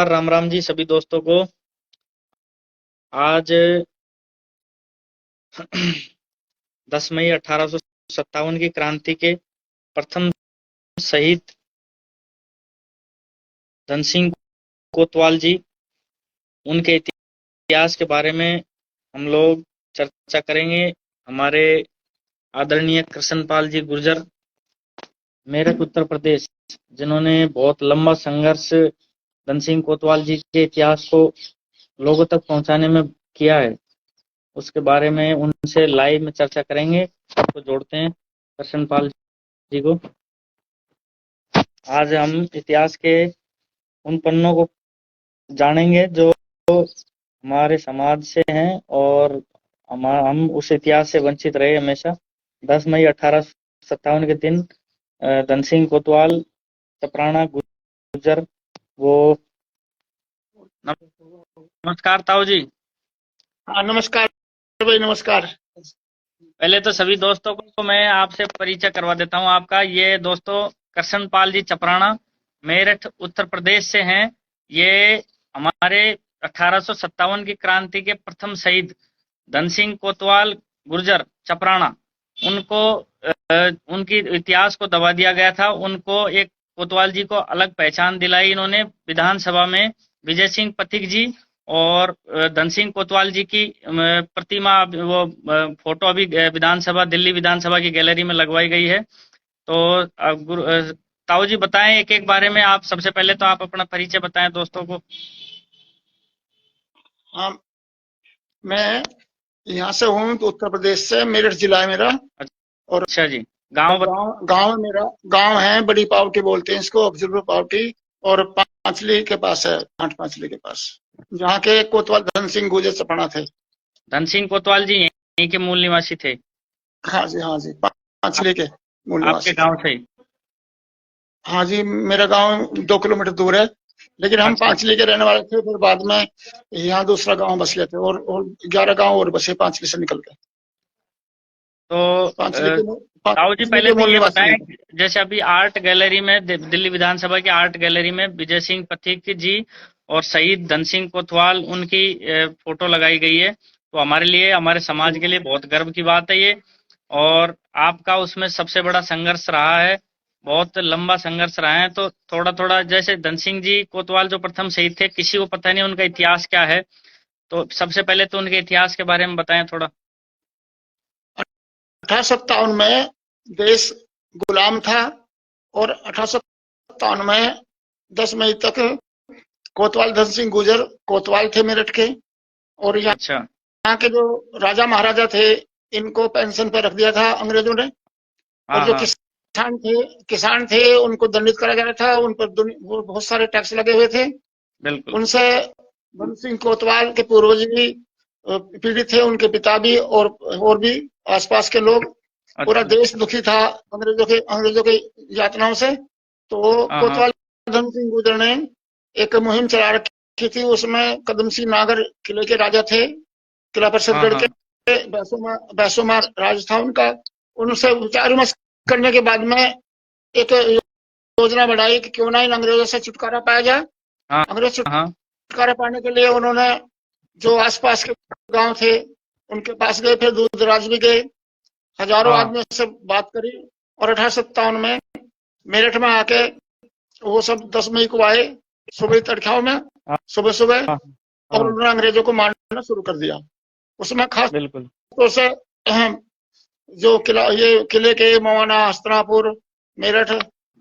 नमस्कार, राम राम जी सभी दोस्तों को। आज 10 मई 1857 की क्रांति के प्रथम शहीद धन सिंह कोतवाल जी, उनके इतिहास के बारे में हम लोग चर्चा करेंगे। हमारे आदरणीय कृष्णपाल जी गुर्जर, मेरठ उत्तर प्रदेश, जिन्होंने बहुत लंबा संघर्ष धन सिंह कोतवाल जी के इतिहास को लोगों तक पहुंचाने में किया है, उसके बारे में उनसे लाइव में चर्चा करेंगे। सबको जोड़ते हैं कृष्णपाल जी को। आज हम इतिहास के उन पन्नों को जानेंगे जो हमारे समाज से हैं और हम उस इतिहास से वंचित रहे हमेशा। 10 मई 1857 के दिन धन सिंह कोतवाल चपराना गुर्जर, वो नमस्कार ताऊ जी। हाँ, नमस्कार भाई, नमस्कार। पहले तो सभी दोस्तों को मैं आपसे परिचय करवा देता हूँ आपका। ये दोस्तों कृष्णपाल जी चपराना मेरठ उत्तर प्रदेश से हैं। ये हमारे 1857 की क्रांति के प्रथम शहीद धन सिंह कोतवाल गुर्जर चपराना, उनको उनकी इतिहास को दबा दिया गया था। उनको एक कोतवाल जी को अलग पहचान दिलाई इन्होंने विधानसभा में। विजय सिंह पथिक जी और धन सिंह कोतवाल जी की प्रतिमा, वो फोटो अभी विधानसभा, दिल्ली विधानसभा की गैलरी में लगवाई गई है। तो ताऊ जी बताएं एक एक बारे में। आप सबसे पहले तो आप अपना परिचय बताएं दोस्तों को। हाँ, मैं यहाँ से हूँ, तो उत्तर प्रदेश से, मेरठ जिला है मेरा। और अच्छा जी, गांव गांव मेरा गांव है बड़ी पावटी, बोलते हैं इसको, ऑब्जर्वर पावटी, और पांचली के पास है, पांचली के पास, जहाँ के कोतवाल धन सिंह गुर्जर चपराना थे। धन सिंह कोतवाल जी यहीं के मूल निवासी थे? हाँ जी, पांचली के मूल आपके निवासी गांव से? हाँ जी, मेरा गांव 2 किलोमीटर दूर है, लेकिन हम अच्छा। पांचली के रहने वाले थे। फिर बाद में यहाँ दूसरा गांव बस गए थे, और 11 गांव और बसे पांचली से निकल के। तो ताऊ जी पहले तो मूल ये निवासी बताएं, हैं। जैसे अभी आर्ट गैलरी में, दिल्ली विधानसभा की आर्ट गैलरी में विजय सिंह पथिक जी और शहीद धन सिंह कोतवाल, उनकी फोटो लगाई गई है। तो हमारे लिए, हमारे समाज के लिए बहुत गर्व की बात है ये। और आपका उसमें सबसे बड़ा संघर्ष रहा है, बहुत लंबा संघर्ष रहा है। तो थोड़ा थोड़ा, जैसे धन सिंह जी कोतवाल जो प्रथम शहीद थे, किसी को पता नहीं उनका इतिहास क्या है, तो सबसे पहले तो उनके इतिहास के बारे में बताएं थोड़ा। 1857 में देश गुलाम था, और 1857 में 10 मई तक कोतवाल धन सिंह गुर्जर कोतवाल थे मेरठ के। और अच्छा। यहाँ के जो राजा महाराजा थे, इनको पेंशन पर रख दिया था अंग्रेजों ने। और जो किसान थे उनको दंडित करा जा रहा था, उन पर बहुत सारे टैक्स लगे हुए थे। बिल्कुल। उनसे धन सिंह कोतवाल के पूर्वज भी पीड़ित थे, उनके पिता भी, और भी आसपास के लोग। पूरा देश दुखी था अंग्रेजों के यातनाओं से। तो कोतवाल धन सिंह गुर्जर ने एक मुहिम चला रखी थी। उसमें कदम सिंह नागर किले के राजा थे, किला प्रसिद्धगढ़ के, बैसोमा राज था उनका। उनसे विचार विमर्श करने के बाद में एक योजना बढ़ाई कि क्यों ना इन अंग्रेजों से छुटकारा पाया जाए। अंग्रेज छुटकारा पाने के लिए उन्होंने जो आसपास के गांव थे उनके पास गए, फिर दूर दराज भी गए, हजारों आदमी से बात करी। और 1857 में मेरठ में आके वो सब 10 मई को आए, सुबह तड़खाओं में, सुबह सुबह, और उन्होंने अंग्रेजों को मारना शुरू कर दिया। उसमें खास तौर से जो किले के मवाना, हस्तिनापुर, मेरठ,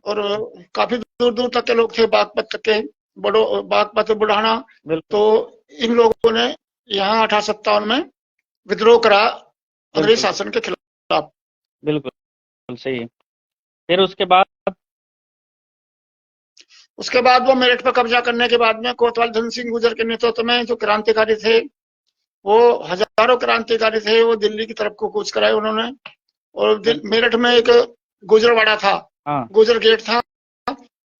और काफी दूर दूर तक के लोग थे, बागपत तक के, बागपत, बुढ़ाना। तो इन लोगों ने यहाँ 1857 में विद्रोह करा अंग्रेज शासन के खिलाफ। बिल्कुल सही है। फिर उसके बाद वो मेरठ पर कब्जा करने के बाद में कोतवाल धन सिंह गुर्जर के नेतृत्व में जो क्रांतिकारी थे, वो हजारों क्रांतिकारी थे, वो दिल्ली की तरफ को कूच कराए उन्होंने। और मेरठ में एक गुजरवाड़ा था, गुजर गेट था,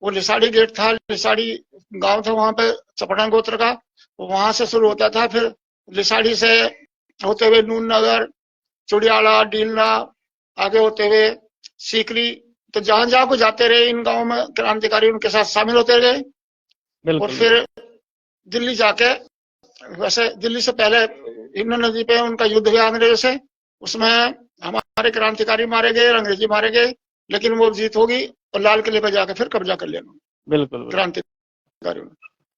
वो लिसाड़ी गेट था, लिसाड़ी गांव था वहां पे, चपराना गोत्र का। वहां से शुरू होता था, फिर लिसाड़ी से होते हुए नून नगर, चुड़ियाला, डीलना, आगे होते हुए सीकरी। तो जहां जहां को जाते रहे इन गांवों में क्रांतिकारी, उनके साथ शामिल होते गए। और फिर दिल्ली जाके, वैसे दिल्ली से पहले हिंदू नदी पे उनका युद्ध हुआ अंग्रेजों से, उसमें हमारे क्रांतिकारी मारे गए, अंग्रेजी मारे गए, लेकिन वो जीत होगी और लाल किले पे जाकर फिर कब्जा कर लिया बिल्कुल। क्रांतिकारियों ने।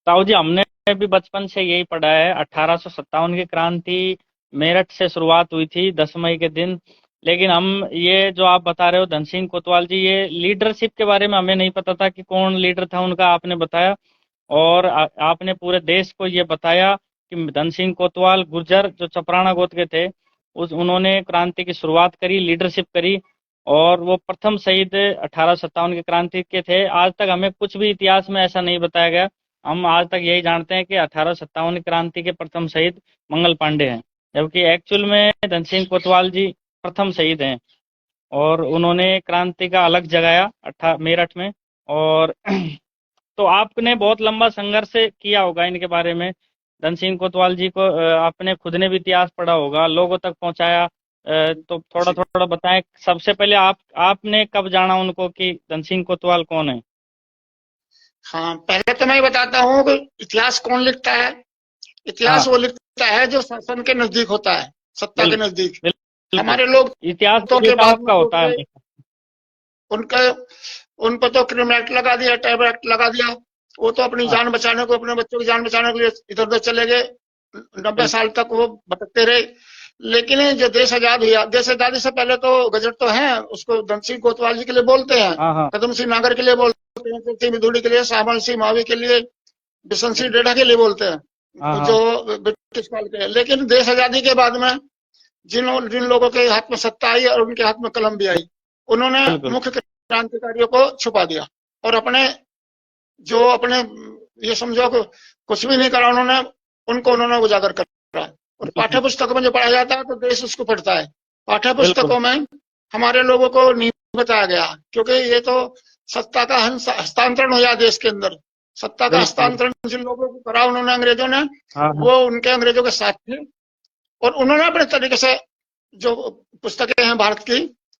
ताऊ जी, हमने भी बचपन से यही पढ़ा है, 1857 की क्रांति मेरठ से शुरुआत हुई थी 10 मई के दिन। लेकिन हम ये जो आप बता रहे हो धन सिंह कोतवाल जी, ये लीडरशिप के बारे में हमें नहीं पता था कि कौन लीडर था उनका, आपने बताया। और आपने पूरे देश को ये बताया कि धन सिंह कोतवाल गुर्जर जो चपराना गोत्र के थे, उन्होंने क्रांति की शुरुआत करी, लीडरशिप करी, और वो प्रथम शहीद 1857 की क्रांति के थे। आज तक हमें कुछ भी इतिहास में ऐसा नहीं बताया गया। हम आज तक यही जानते हैं कि 1857 क्रांति के प्रथम शहीद मंगल पांडे हैं, जबकि एक्चुअल में धन सिंह कोतवाल जी प्रथम शहीद हैं। और उन्होंने क्रांति का अलग जगाया मेरठ में। और तो आपने बहुत लंबा संघर्ष किया होगा इनके बारे में। धन सिंह कोतवाल जी को आपने खुद ने भी इतिहास पढ़ा होगा, लोगों तक पहुंचाया, तो थोड़ा थोड़ा बताएं। सबसे पहले आपने कब जाना उनको कि धन सिंह कोतवाल कौन है? हाँ, पहले तो मैं बताता हूँ कि इतिहास कौन लिखता है। इतिहास वो लिखता है जो शासन के नजदीक होता है, सत्ता के नजदीक। हमारे लोग इतिहास तो के बाद का होता है, उनका उन पर तो क्रिमिनल एक्ट लगा दिया, टेरर एक्ट लगा दिया। वो तो अपनी जान बचाने को, अपने बच्चों की जान बचाने के लिए इधर उधर चले गए। 90 साल तक वो भटकते रहे। लेकिन जो देश आजाद हुआ, देश आजादी से पहले तो गजट तो है, उसको धन सिंह कोतवाल जी के लिए बोलते हैं, कदम सिंह नागर के लिए बोलते हैं, सिंह मिधुड़ी के लिए, सामल सिंह मावी के लिए, बिशन सिंह डेढ़ा के लिए बोलते हैं, जो ब्रिटिश काल के। लेकिन देश आजादी के बाद में जिन लोगों के हाथ में सत्ता आई और उनके हाथ में कलम भी आई, उन्होंने मुख्य क्रांतिकारियों को छुपा दिया और अपने ये समझो कि कुछ भी नहीं करा उन्होंने उजागर करा। और पाठ्य पुस्तकों में जो पढ़ा जाता है तो देश उसको पढ़ता है। पाठ्य पुस्तकों में हमारे लोगों को नहीं बताया गया, क्योंकि ये तो सत्ता का हस्तांतरण हुआ देश के अंदर। सत्ता का हस्तांतरण जिन लोगों को करा उन्होंने, अंग्रेजों ने, वो उनके अंग्रेजों के साथ थे और उन्होंने अपने तरीके से जो पुस्तकें हैं, भारत की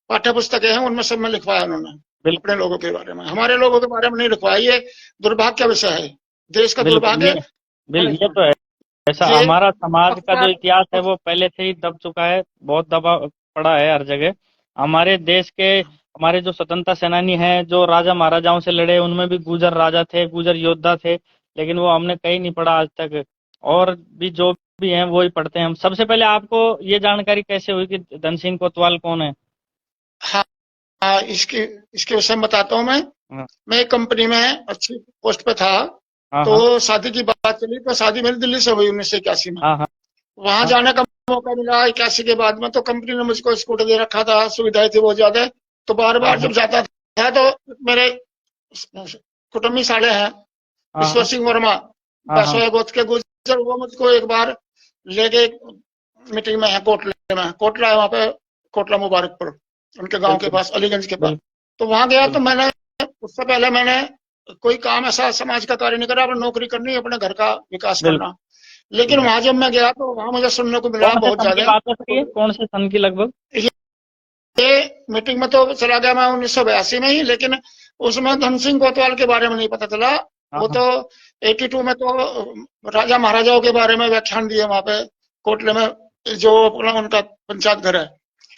पाठ्य पुस्तकें हैं, उनमें सब में लिखवाया उन्होंने अपने लोगों के बारे में। हमारे लोगों के बारे में नहीं लिखवाया। ये दुर्भाग्य का विषय है, देश का दुर्भाग्य। ये तो है ऐसा। हमारा समाज का जो इतिहास है वो पहले से ही दब चुका है, बहुत दबा पड़ा है हर जगह। हमारे देश के, हमारे जो स्वतंत्रता सेनानी हैं, जो राजा महाराजाओं से लड़े, उनमें भी गुर्जर राजा थे, गुर्जर योद्धा थे, लेकिन वो हमने कहीं नहीं पढ़ा आज तक। और भी जो भी हैं वो ही पढ़ते हैं हम। सबसे पहले आपको ये जानकारी कैसे हुई कि धन सिंह कोतवाल कौन है? हाँ, इसके विषय में बताता हूँ मैं एक कंपनी में अच्छी पोस्ट पे था, तो शादी की बात चली, तो शादी मेरी दिल्ली से हुई 1981 में। वहां जाने का मौका मिला 81 के बाद में, तो कंपनी ने मुझको स्कूटर दे रखा था, सुविधाएं थी बहुत ज्यादा। तो बार बार जब जाता था तो मेरे कुटुंबी साले हैं ईश्वर सिंह वर्मा, पैसोया गोत्र के गुजर, वो मुझको एक बार ले गए मीटिंग में है कोटला है वहां पे, कोटला मुबारकपुर, उनके गांव के पास, अलीगंज के पास। तो वहां गया तो मैंने, उससे पहले मैंने कोई काम ऐसा समाज का कार्य नहीं करा, अपनी नौकरी करनी, अपने घर का विकास करना। लेकिन वहां जब मैं गया तो वहां मुझे सुनने को मिला बहुत ज्यादा। कौन से सन की लगभग? ये मीटिंग में तो चला गया मैं 1982 में ही, लेकिन उसमें धन सिंह कोतवाल के बारे में नहीं पता चला। वो तो 82 में तो राजा महाराजाओं के बारे में व्याख्यान दिए वहां पे कोटले में, जो अपना उनका पंचायत घर है।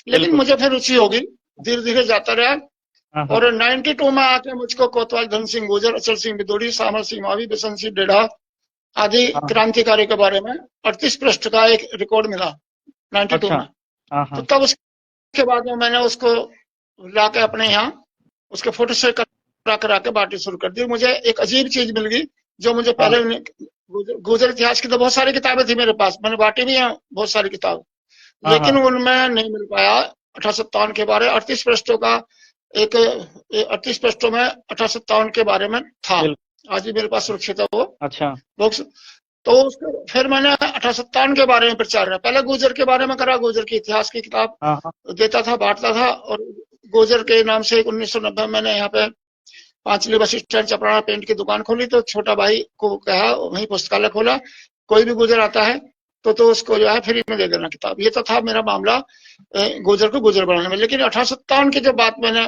लेकिन मुझे फिर रुचि होगी, धीरे धीरे जाता रहा। और 92 में आके मुझको कोतवाल, धन सिंह गुर्जर, अचल सिंह बिदुड़ी, सामल सिंह मावी, बिशन सिंह डेढ़ा आदि क्रांतिकारी के बारे में 38 पृष्ठ का एक रिकॉर्ड मिला 92 में। तो तब उसके बाद में मैंने उसको लाके अपने यहाँ उसके फोटो से करा के बांटनी शुरू कर दी। मुझे एक अजीब चीज मिल गई जो मुझे पहले, गुर्जर इतिहास की तो बहुत सारी किताबें थी मेरे पास, मैंने बांटी भी है बहुत सारी किताब, लेकिन उनमें नहीं मिल पाया 1857 के बारे। 38 पृष्ठों का एक 38 पृष्ठों में 1857 के बारे में था, आज भी मेरे पास सुरक्षित है वो बुक्स। तो उसको फिर मैंने 1857 के बारे में प्रचार किया। पहले गुर्जर के बारे में करा, गुर्जर की इतिहास की किताब देता था, बांटता था। और गुर्जर के नाम से 1990 में मैंने यहाँ पे पांचली बस स्टैंड चपराना पेंट की दुकान खोली। तो छोटा भाई को कहा, वहीं पुस्तकालय खोला, कोई भी गुर्जर आता है तो उसको जो है फ्री में दे देना किताब। ये तो था मेरा मामला गुर्जर को गुर्जर बनाने में। लेकिन 1857 की जब बात मैंने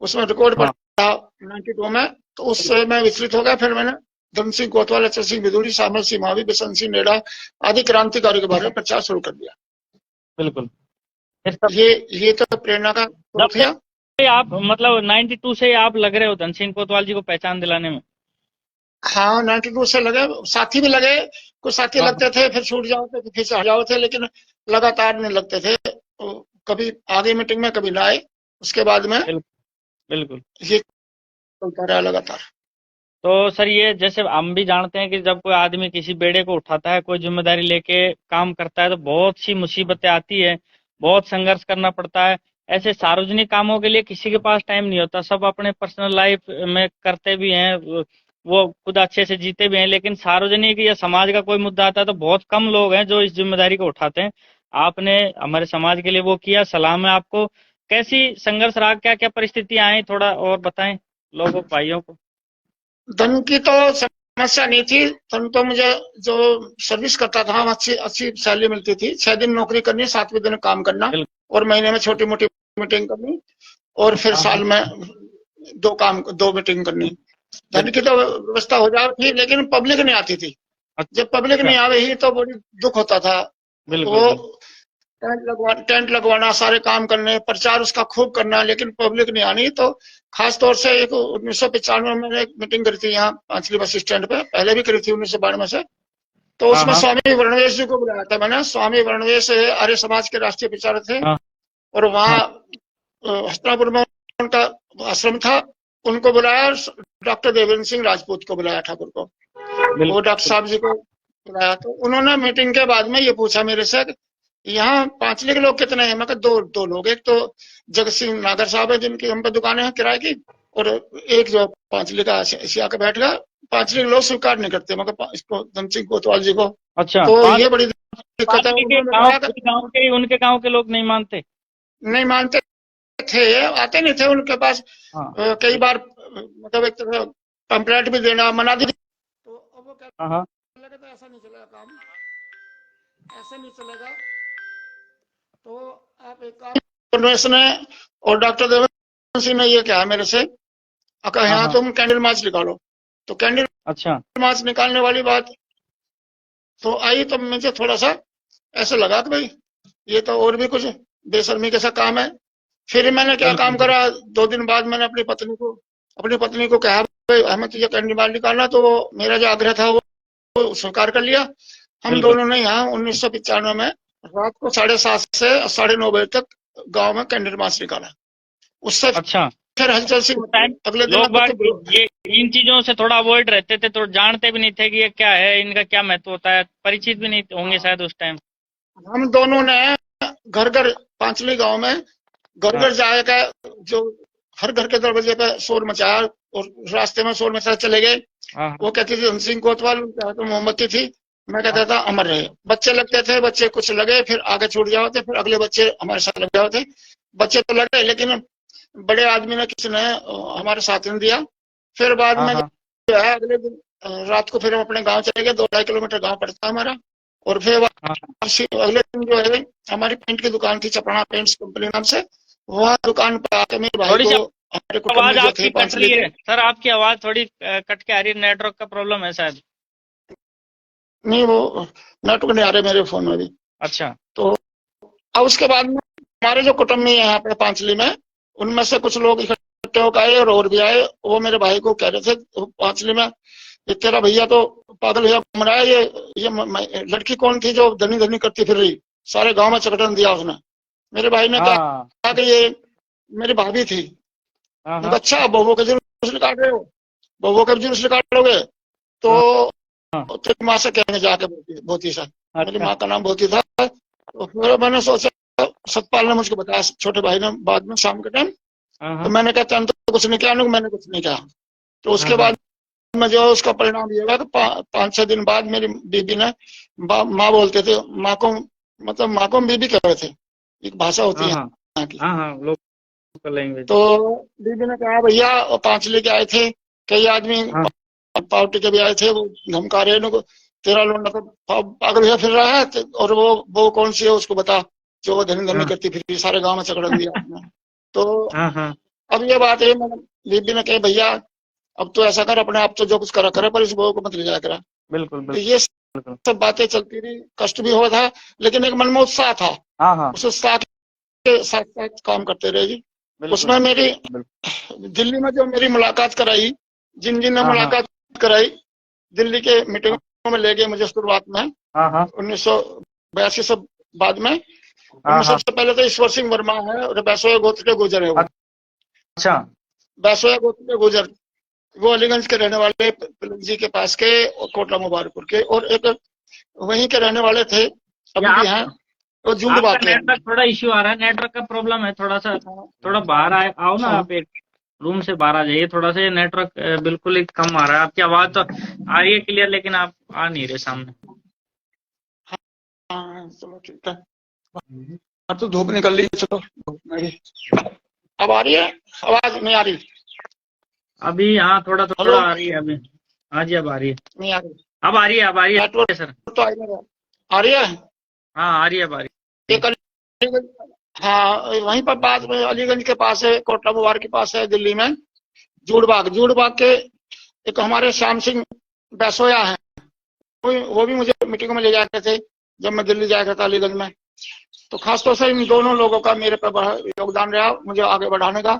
उसमें रिकॉर्ड पढ़ा 92 में, तो उससे मैं विचलित हो गया। फिर मैंने धन सिंह कोतवाल, अचल सिंह विदुरी, श्यामल सिंह महावी, बिशन सिंह नेडा आदि क्रांतिकारियों के बारे में प्रचार शुरू कर दिया। बिल्कुल। ये तो प्रेरणा का जब स्रोत है। से आप मतलब 92 से आप लग रहे हो धन सिंह कोतवाल जी को पहचान दिलाने में? हाँ, 92 से लगे, साथी भी लगे, कुछ साथी हाँ, लगते थे, फिर छूट जाओ थे, फिर से हट जाओ थे, लेकिन लगातार नहीं लगते थे। तो कभी आगे मीटिंग में, कभी ना आए, उसके बाद में बिल्कुल। ये चलता रहा लगातार। तो सर ये जैसे हम भी जानते हैं कि जब कोई आदमी किसी बेड़े को उठाता है, कोई जिम्मेदारी लेके काम करता है तो बहुत सी मुसीबतें आती है, बहुत संघर्ष करना पड़ता है। ऐसे सार्वजनिक कामों के लिए किसी के पास टाइम नहीं होता, सब अपने पर्सनल लाइफ में करते भी हैं, वो खुद अच्छे से जीते भी हैं, लेकिन सार्वजनिक या समाज का कोई मुद्दा आता है तो बहुत कम लोग हैं जो इस जिम्मेदारी को उठाते हैं। आपने हमारे समाज के लिए वो किया, सलाम है आपको। कैसी संघर्ष रहा, क्या क्या परिस्थितियां आई, थोड़ा और बताएं लोगों भाइयों को। धन की तो समस्या नहीं थी। धन तो मुझे जो सर्विस करता था, अच्छी अच्छी सैलरी मिलती थी। 6 दिन नौकरी करनी, 7वें दिन काम करना, बिल्कुल। और महीने में छोटी मोटी मीटिंग करनी, और फिर हाँ, साल में 2 मीटिंग करनी। धन की तो व्यवस्था हो जाती थी, लेकिन पब्लिक नहीं आती थी। जब पब्लिक अच्छा। नहीं आ रही तो बड़ी दुख होता था। बिल्कुल वो बिल्कुल। टेंट लगवाना, सारे काम करने, प्रचार उसका खूब करना, लेकिन पब्लिक नहीं आनी। तो खास तौर से एक 1995 में मैंने एक मीटिंग करी थी यहाँ पांचली बस स्टैंड पे, पहले भी करी थी 1992 से। तो हाँ उसमें हाँ स्वामी वर्णवेश जी को बुलाया था मैंने। स्वामी वर्णवेश आर्य समाज के राष्ट्रीय प्रचारक थे, हाँ और वहाँ हाँ। हस्तिनापुर में उनका आश्रम था। उनको बुलाया, डॉक्टर देवेंद्र सिंह राजपूत को बुलाया, ठाकुर को, वो डॉक्टर बिल्कुल। साहब जी को बुलाया। तो उन्होंने मीटिंग के बाद में ये पूछा मेरे से, यहाँ पांचली के लोग कितने हैं? मैं कहा दो लोग, एक तो जगत सिंह नागर साहब है जिनकी हम पे दुकानें हैं किराए की, और एक जो पांचली का एशिया का बैठ गया। पांचली के लोग स्वीकार नहीं करते, मगर इसको धन सिंह कोतवाल जी को। अच्छा, तो पांच ये बड़ी दिक्कत है। पांचली के उन्होंने गांव बताया कि उनके गांव के लोग नहीं मानते। नहीं मानते थे, आते नहीं थे उनके पास। हाँ कई बार मतलब एक तरह पंपलेट भी देना, मना दी। तो अब वो क्या हाँ हाँ। लगा, तो ऐसा नहीं चलेगा काम, ऐसे नहीं चलेगा। तो आप एक काम, ने और डॉक्टर देवेंद्र सिंह ने ये कहा मेरे से, अगर हाँ यहाँ हाँ। तुम कैंडल मार्च निकालो। तो कैंडल अच्छा। मार्च निकालने वाली बात तो आई, तो मुझे थोड़ा सा ऐसा लगा कि भाई ये तो और भी कुछ बेशर्मी के सा काम है। फिर मैंने क्या बिल्कुल काम बिल्कुल। करा, 2 दिन बाद मैंने अपनी पत्नी को कहा, भाई हमें तुझे कैंडल मार्च निकालना। तो वो मेरा जो आग्रह था वो स्वीकार कर लिया। हम बिल्कुल। दोनों ने यहाँ 1995 में रात को 7:30 से 9:30 बजे तक गांव में कैंडल मार्च निकाला। उससे अच्छा, फिर हलचल सी उस टाइम अगले दिन लोग तो बाग खूब। ये इन चीजों से थोड़ा अवॉइड रहते थे, तो जानते भी नहीं थे कि ये क्या है, इनका क्या महत्व होता है, परिचित भी नहीं होंगे शायद उस टाइम। हम दोनों ने घर घर, पांचली गांव में घर हाँ घर जाएगा, जो हर घर के दरवाजे पे शोर मचाया, और रास्ते में शोर मचा चले गए। हाँ हाँ वो कहती थी धन सिंह कोतवाल, उनके हाथ में मोमबत्ती थी। मैं कहता हाँ। था अमर रहे। बच्चे लगते थे, बच्चे कुछ लगे, फिर आगे छूट जाते, फिर अगले बच्चे हमारे साथ लग जाते। बच्चे तो लगे, लेकिन बड़े आदमी ने किसी ने हमारे साथ नहीं दिया। फिर बाद हाँ में हाँ जो है अगले दिन रात को फिर हम अपने गांव चले गए। 2-2.5 किलोमीटर गांव पड़ता है हमारा। और फिर हाँ। अगले दिन जो है हमारी पेंट की दुकान थी, चपराना पेंट्स कंपनी नाम से। वहाँ दुकान पर आके मेरे भाई थोड़ी सी को, हमारे आवाज कुटुंबी जो थे आपकी कट पांचली रही के, है सर, आपकी आवाज थोड़ी कट के आ रही है, नेटवर्क का प्रॉब्लम है शायद। नहीं वो नेटवर्क नहीं आ रहे मेरे फोन में भी। अच्छा। तो अब उसके बाद में हमारे जो कुटुंबी है यहाँ पे पांचली में, उनमें से कुछ लोग इकट्ठे होकर आए, और भी आए। वो मेरे भाई को कह रहे थे पांचली में, ये तेरा भैया तो पागल भैया घूम रहा है, ये लड़की कौन थी जो धनी धनी करती फिर रही? सारे गांव में चकटन दिया उसने। मेरे भाई ने हाँ कहा कि ये मेरी भाभी थी। हाँ मैं कहा, हाँ अच्छा बहुओं के जुलूस निकाल रहे हो? बहुओं के जुलूस निकालोगे तो हाँ हाँ। तेरी माँ से कहने जाके भोती से। मेरी अच्छा। माँ का नाम भोती था। तो फिर मैंने सोचा, सतपाल ने मुझको बताया, छोटे भाई ने, बाद में शाम के टाइम। हाँ तो हाँ मैंने कहा तुम तो कुछ नहीं किया? मैंने कुछ नहीं कहा। तो हाँ उसके हाँ बाद में जो उसका परिणाम ये हुआ कि 5-6 दिन बाद मेरी बीबी ने, माँ बोलते थे माँ को, मतलब माँ को हम बीबी कह रहे थे, एक भाषा होती हाँ है हाँ यहाँ की। हाँ हाँ, लोकल लैंग्वेज। तो बीबी ने कहा, भैया पांचली के आए थे कई आदमी, हाँ पार्टी के भी आए थे, वो धमका रहे हैं, तेरा लोग तो पागल भैया फिर रहा है। और वो कौन सी है उसको बता, जो वो धनी धनी हाँ करती फिर सारे गांव में चकड़न दिया आपने। तो हाँ हाँ अब ये बात है, बीबी ने कहा, भैया अब तो ऐसा कर, अपने आप तो जो कुछ करा करे, पर इस बहू को मत ले जाया करा। बिल्कुल तो बिल्कुल ये बिल्कुल। सब बातें चलती रही, कष्ट भी हुआ था, लेकिन एक मन में उत्साह था। हाँ हाँ उस उत्साह के साथ साथ काम करते रहे जी। बिल्कुल उसमें मेरी बिल्कुल। दिल्ली में जो मेरी मुलाकात कराई, जिन जिन ने हाँ हाँ मुलाकात कराई, दिल्ली के हाँ मीटिंगों में ले गए मुझे शुरुआत में, हाँ हाँ 1982 से बाद में। हाँ उनमें हाँ। सबसे पहले तो ईश्वर सिंह वर्मा है, और बैसोया गोत्र के गुजर है वो। अच्छा बैसोया गोत्र के गुजर, वो अलीगंज के रहने वाले, जी के पास के, और कोटला मुबारकपुर के, और एक वहीं के रहने वाले थे, या अभी भी हैं, वो जूंड आपका बाग के हैं। नेटवर्क थोड़ा इश्यू आ रहा है, नेटवर्क का प्रॉब्लम है थोड़ा सा। थोड़ा बाहर आए, आओ ना हाँ आप, एक रूम से बाहर आ जाइए थोड़ा सा। ये नेटवर्क बिल्कुल ही कम आ रहा है। आपकी आवाज तो आ रही है क्लियर, लेकिन आप आ नहीं रहे सामने। हाँ, चलो ठीक है। अब तो धूप निकल रही है, चलो धूप में ही। अब आ रही है आवाज? नहीं आ रही? अभी हाँ थोड़ा हेलो, थोड़ा आ रही है अभी। हाँ जी अब आ रही है। नहीं आ रही? अब आ रही है, अब आ रही है सर। नेटवर्क तो आ ही नहीं रहा। आ रही है? हाँ आ रही है, अब आ रही है। एक अलीगंज, हाँ वहीं पर पास में, अलीगंज के पास है, कोटला मुबारक के पास है, दिल्ली में जूड़ बाग के एक हमारे श्याम सिंह बैसोया है, वो भी मुझे मीटिंगों में ले जाते थे जब मैं दिल्ली जाया करता अलीगंज में। तो खासतौर से इन दोनों लोगों का मेरे पर बड़ा योगदान रहा मुझे आगे बढ़ाने का।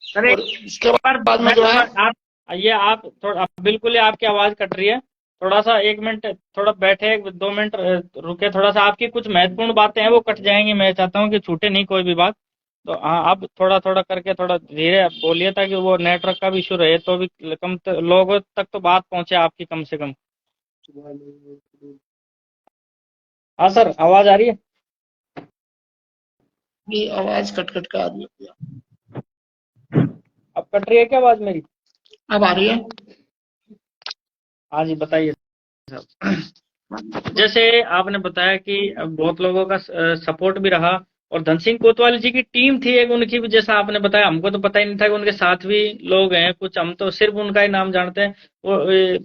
सर और इसके बार बाद में मैं जो है, थोड़ा आप, ये आप थोड़ा बिल्कुल ही आपकी आवाज कट रही है। थोड़ा सा 1 मिनट थोड़ा बैठे, 2 मिनट रुके थोड़ा सा। आपकी कुछ महत्वपूर्ण बातें हैं वो कट जाएंगी, मैं चाहता हूँ कि छूटे नहीं कोई भी बात। तो हाँ आप थोड़ा थोड़ा करके थोड़ा धीरे बोलिए, ताकि वो नेटवर्क का भी इशू रहे तो भी कम लोगों तक तो बात पहुंचे आपकी कम से कम। हाँ सर आवाज आ रही है? ये आवाज कट कट कर आ रही है। अब कट रही है क्या आवाज मेरी? अब आ रही है? हाँ जी बताइए सर। जैसे आपने बताया कि बहुत लोगों का सपोर्ट भी रहा, और धन सिंह कोतवाल जी की टीम थी एक उनकी भी, जैसा आपने बताया। हमको तो पता ही नहीं था कि उनके साथ भी लोग हैं कुछ, हम तो सिर्फ उनका ही नाम जानते हैं। वो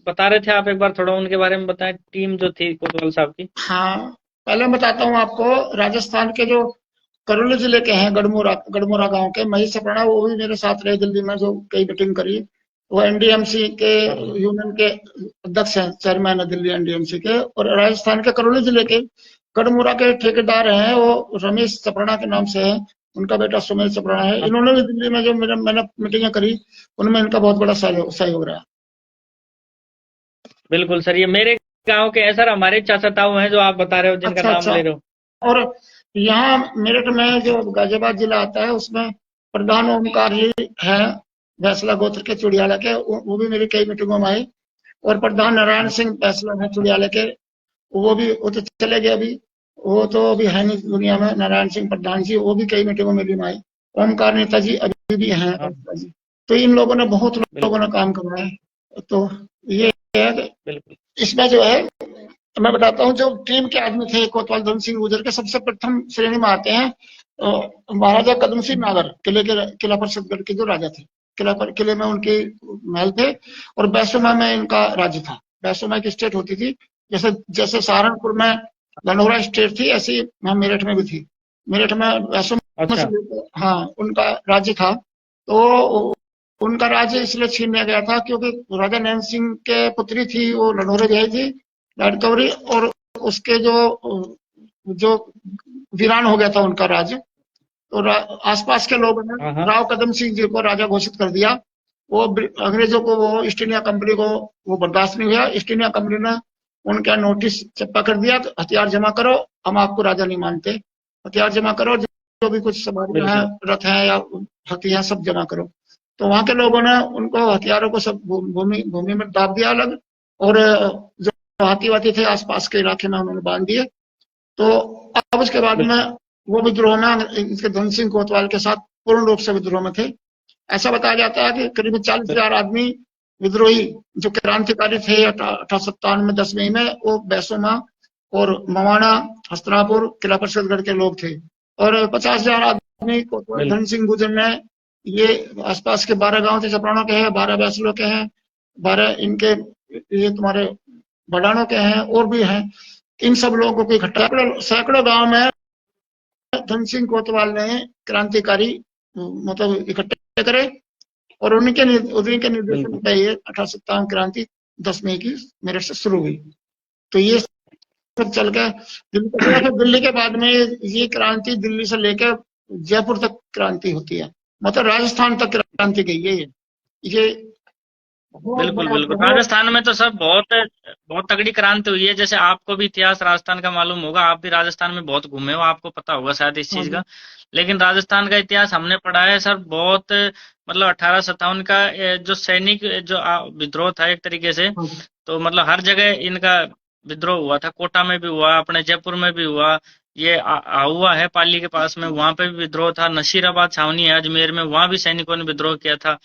बता रहे थे आप, एक बार थोड़ा उनके बारे में बताएं, टीम जो थी कोतवाल साहब की। हाँ, पहले बताता हूँ आपको। राजस्थान के जो करौली जिले के हैं, गढ़मुरा गांव के महेश सपना, वो भी मेरे साथ रहे दिल्ली में, जो कई मीटिंग करी। वो एनडीएमसी के यूनियन के अध्यक्ष हैं, चेयरमैन है दिल्ली एनडीएमसी के। और राजस्थान के करौली जिले के गढ़मुरा के ठेकेदार हैं, वो रमेश सपना के नाम से है, उनका बेटा सुमेश सपना है। इन्होंने भी दिल्ली में जो मैंने मीटिंगें करी, उनमें इनका बहुत बड़ा सहयोग रहा। बिल्कुल सर, ये मेरे गांव के हैं सर, हमारे चाचा ताऊ हैं जो आप बता रहे हो, जिनका अच्छा नाम अच्छा। ले रहे हो। और यहाँ मेरठ में जो गाजियाबाद जिला आता है, उसमें प्रधान ओमकार जी है, फैसला गोत्र के चुड़ियाला के, वो भी मेरी कई मीटिंगों में आए। और प्रधान नारायण सिंह फैसला है चुड़ियाला के, वो तो चले गए अभी, वो तो अभी है नहीं दुनिया में, नारायण सिंह प्रधान जी, वो भी कई मीटिंगों में भी आए। ओमकार नेताजी अभी भी हैं हाँ जी। तो इन लोगों ने, बहुत लोगों बिल्कुल ने काम करवाया है। तो ये है कि बिल्कुल इसमें जो है, मैं बताता हूँ, जो टीम के आदमी थे कोतवाल धन सिंह गुर्जर के, सबसे प्रथम श्रेणी में आते हैं महाराजा कदम सिंह नागर, किला परसदगढ़ के जो राजा थे। किले में उनके महल थे, और बैसोमा में इनका राज्य था। बैसोमा की स्टेट होती थी, जैसे जैसे सहारनपुर में लनोरा स्टेट थी, ऐसी यहाँ मेरठ में भी थी। मेरठ में बैसोमा अच्छा से, हाँ उनका राज्य था। तो उनका राज्य इसलिए छीन लिया गया था क्योंकि राजा नैन सिंह के पुत्री थी, वो लनोरे गई थी, लाडकवरी, और उसके जो जो वीरान हो गया था उनका राज्य। तो आसपास के लोगों ने हाँ हाँ राव कदम सिंह जी को राजा घोषित कर दिया। वो अंग्रेजों को, वो ईस्ट इंडिया कंपनी को वो बर्दाश्त नहीं हुआ। ईस्ट इंडिया कंपनी ने उनका नोटिस चप्पा कर दिया, तो हथियार जमा करो, हम आपको राजा नहीं मानते, हथियार जमा करो, जो भी कुछ सवारियां हैं, बिल्कुल रथ हैं या हथी हैं, सब जमा करो। तो वहां के लोगों ने उनको हथियारों को सब भूमि भूमि में दाब दिया अलग, और जो हाथी वाथी थे आसपास के इलाके में उन्होंने बांध दिए। तो अब उसके बाद में वो विद्रोह में इनके धन सिंह कोतवाल के साथ पूर्ण रूप से विद्रोह में थे। ऐसा बताया जाता है कि करीब 40,000 आदमी विद्रोही जो क्रांतिकारी थे 1857 में 10 मई में, वो बैसोमा और मवाना, हस्तिनापुर, किला परसदगढ़ के लोग थे। और 50,000 आदमी कोतवाल बिल्कुल धन सिंह गुर्जर ने, ये आसपास के 12 गांव थे, चपरानों के हैं, 12 बैसलों के हैं, 12 इनके ये तुम्हारे बडानों के हैं, और भी हैं। इन सब लोगों को इकट्ठा, सैकड़ों गांव में धन सिंह कोतवाल ने क्रांतिकारी मतलब इकट्ठे करे, और उन्हीं के निर्देशन पे ये 1857 क्रांति 10 मई की मेरठ से शुरू हुई। तो ये सब चल के दिल्ली तक गया। फिर दिल्ली के बाद में ये क्रांति दिल्ली से लेकर जयपुर तक क्रांति होती है, मतलब राजस्थान तक क्रांति गई है ये बिल्कुल बिल्कुल। राजस्थान में तो सब बहुत बहुत तगड़ी क्रांति हुई है। जैसे आपको भी इतिहास राजस्थान का मालूम होगा, आप भी राजस्थान में बहुत घूमे हो, आपको पता होगा शायद इस चीज का। लेकिन राजस्थान का इतिहास हमने पढ़ा है सर, बहुत मतलब 1857 का जो सैनिक जो विद्रोह था एक तरीके से, तो मतलब हर जगह इनका विद्रोह हुआ था। कोटा में भी हुआ, अपने जयपुर में भी हुआ, ये हुआ है पाली के पास में, वहां पे भी विद्रोह था। नशीराबाद छावनी है अजमेर में, वहां भी सैनिकों ने विद्रोह किया था।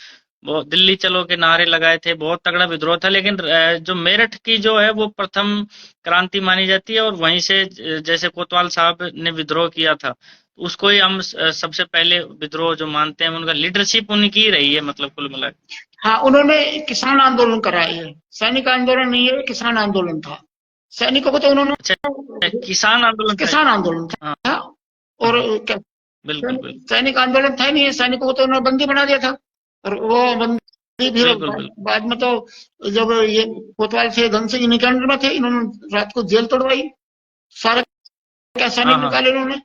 वो दिल्ली चलो के नारे लगाए थे, बहुत तगड़ा विद्रोह था। लेकिन जो मेरठ की जो है वो प्रथम क्रांति मानी जाती है, और वहीं से जैसे कोतवाल साहब ने विद्रोह किया था, उसको ही हम सबसे पहले विद्रोह जो मानते हैं, उनका लीडरशिप उनकी ही रही है, मतलब कुल मिला के। हाँ, उन्होंने किसान आंदोलन कराया है, सैनिक आंदोलन नहीं है, किसान आंदोलन था। सैनिकों को तो उन्होंने किसान आंदोलन था। और बिल्कुल सैनिक आंदोलन था नहीं है, सैनिकों को तो उन्होंने बंदी बना दिया था। और वो बंदी फिर बाद में तो जब ये कोतवाल थे, धन सिंह इनके अंडर में थे, इन्होंने रात को जेल तोड़वाई, सारे क्या सैनिक निकाले इन्होंने,